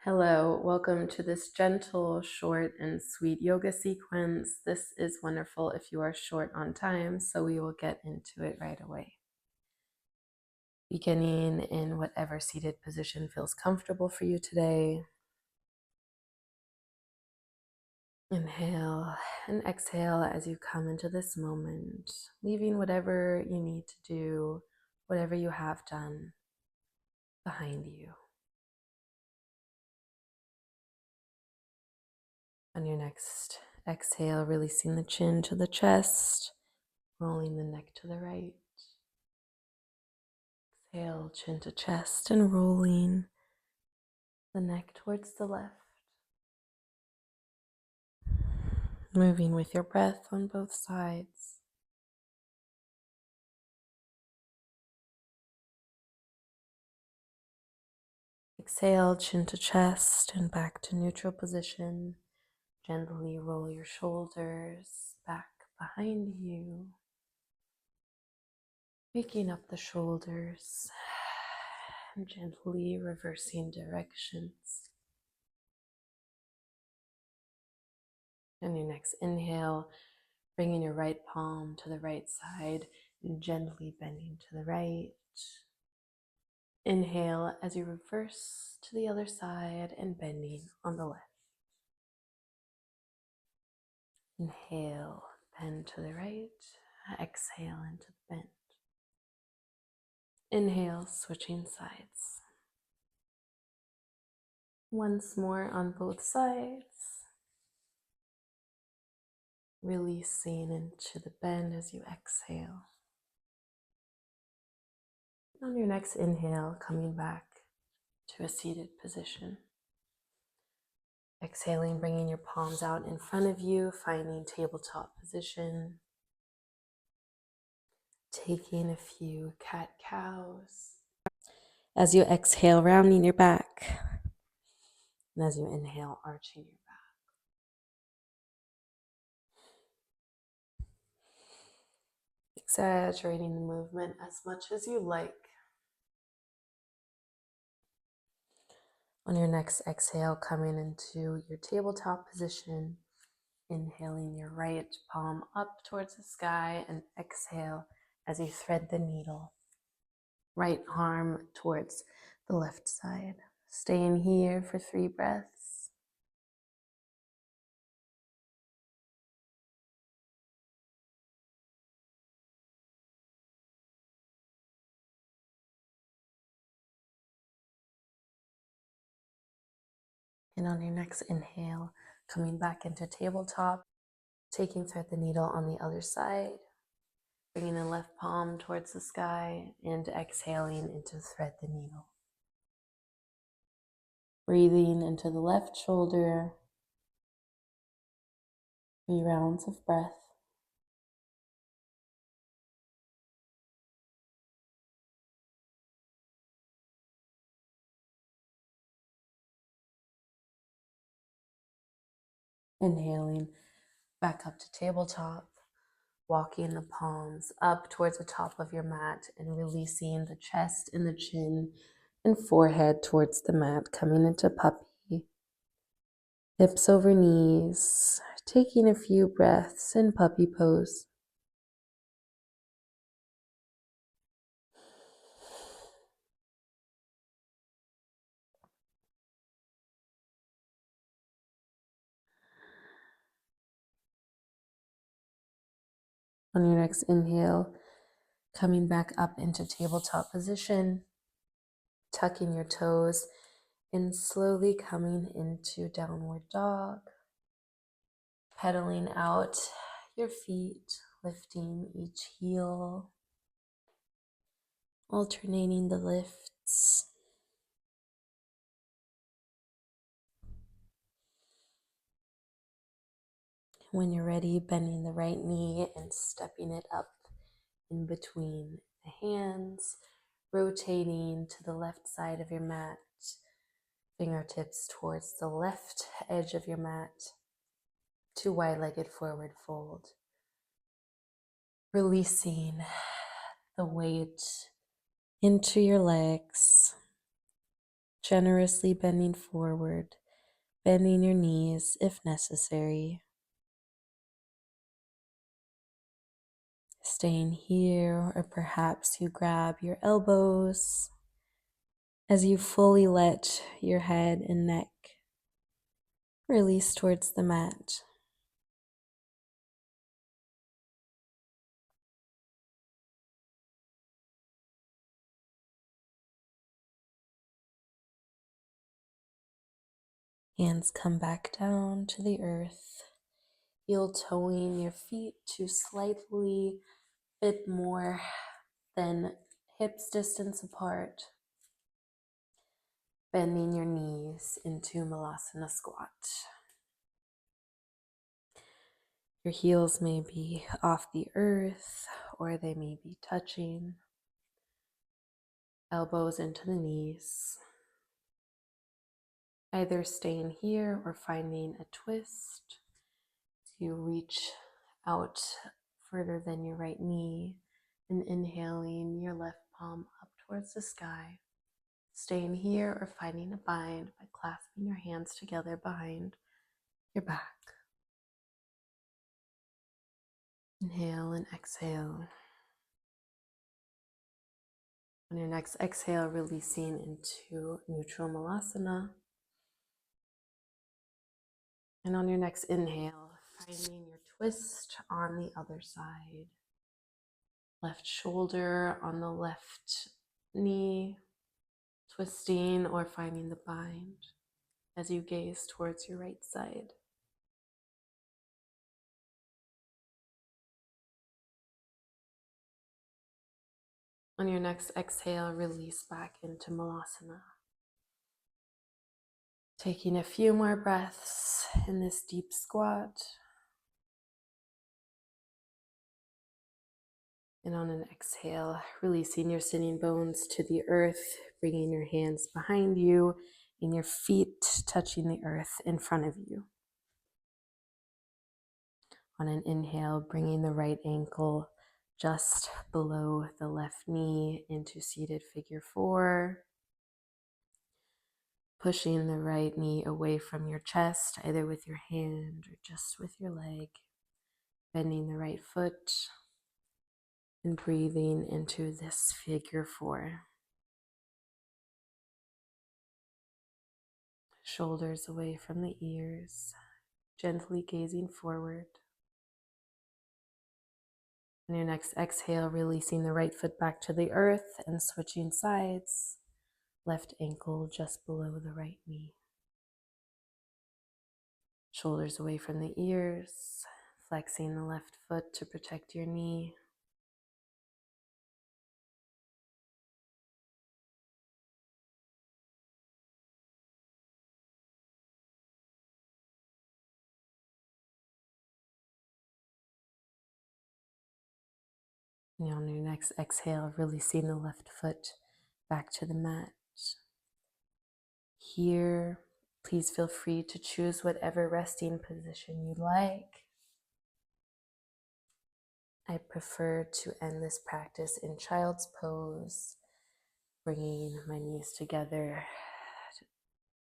Hello, welcome to this gentle, short, and sweet yoga sequence. This is wonderful if you are short on time, so we will get into it right away. Beginning in whatever seated position feels comfortable for you today. Inhale and exhale as you come into this moment, leaving whatever you need to do, whatever you have done, behind you. On your next exhale, releasing the chin to the chest, rolling the neck to the right. Exhale, chin to chest, and rolling the neck towards the left. Moving with your breath on both sides. Exhale, chin to chest, and back to neutral position. Gently roll your shoulders back behind you, waking up the shoulders and gently reversing directions. And your next inhale, bringing your right palm to the right side and gently bending to the right. Inhale as you reverse to the other side and bending on the left. Inhale, bend to the right. Exhale into the bend. Inhale, switching sides. Once more on both sides. Releasing into the bend as you exhale. On your next inhale, coming back to a seated position. Exhaling, bringing your palms out in front of you, finding tabletop position. Taking a few cat-cows. As you exhale, rounding your back. And as you inhale, arching your back. Exaggerating the movement as much as you like. On your next exhale, coming into your tabletop position, inhaling your right palm up towards the sky and exhale as you thread the needle. Right arm towards the left side. Staying here for 3 breaths. And on your next inhale, coming back into tabletop, taking thread the needle on the other side, bringing the left palm towards the sky and exhaling into thread the needle. Breathing into the left shoulder, 3 rounds of breath. Inhaling back up to tabletop, walking the palms up towards the top of your mat and releasing the chest and the chin and forehead towards the mat, coming into puppy. Hips over knees, taking a few breaths in puppy pose. On your next inhale, coming back up into tabletop position, tucking your toes and slowly coming into downward dog. Pedaling out your feet, lifting each heel, alternating the lifts. When you're ready, bending the right knee and stepping it up in between the hands, rotating to the left side of your mat, fingertips towards the left edge of your mat, to wide-legged forward fold. Releasing the weight into your legs, generously bending forward, bending your knees if necessary. Staying here, or perhaps you grab your elbows as you fully let your head and neck release towards the mat. Hands come back down to the earth, heel toeing your feet to slightly bit more than hips distance apart, bending your knees into Malasana squat. Your heels may be off the earth or they may be touching. Elbows into the knees. Either staying here or finding a twist. You reach out further than your right knee and inhaling your left palm up towards the sky. Staying here or finding a bind by clasping your hands together behind your back. Inhale and exhale. On your next exhale, releasing into neutral Malasana. And on your next inhale, finding your twist on the other side. Left shoulder on the left knee, twisting or finding the bind as you gaze towards your right side. On your next exhale, release back into Malasana. Taking a few more breaths in this deep squat. And on an exhale, releasing your sitting bones to the earth, bringing your hands behind you and your feet touching the earth in front of you. On an inhale, bringing the right ankle just below the left knee into seated figure 4. Pushing the right knee away from your chest, either with your hand or just with your leg. Bending the right foot and breathing into this figure 4. Shoulders away from the ears, gently gazing forward. On your next exhale, releasing the right foot back to the earth and switching sides. Left ankle just below the right knee. Shoulders away from the ears, flexing the left foot to protect your knee. And on your next exhale, releasing the left foot back to the mat. Here, please feel free to choose whatever resting position you like. I prefer to end this practice in child's pose, bringing my knees together,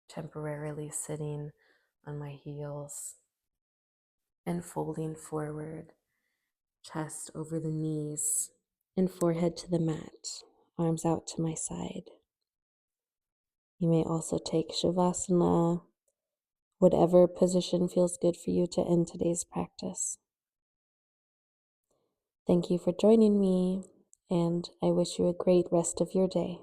temporarily sitting on my heels, and folding forward, chest over the knees, and forehead to the mat, arms out to my side. You may also take Shavasana, whatever position feels good for you to end today's practice. Thank you for joining me, and I wish you a great rest of your day.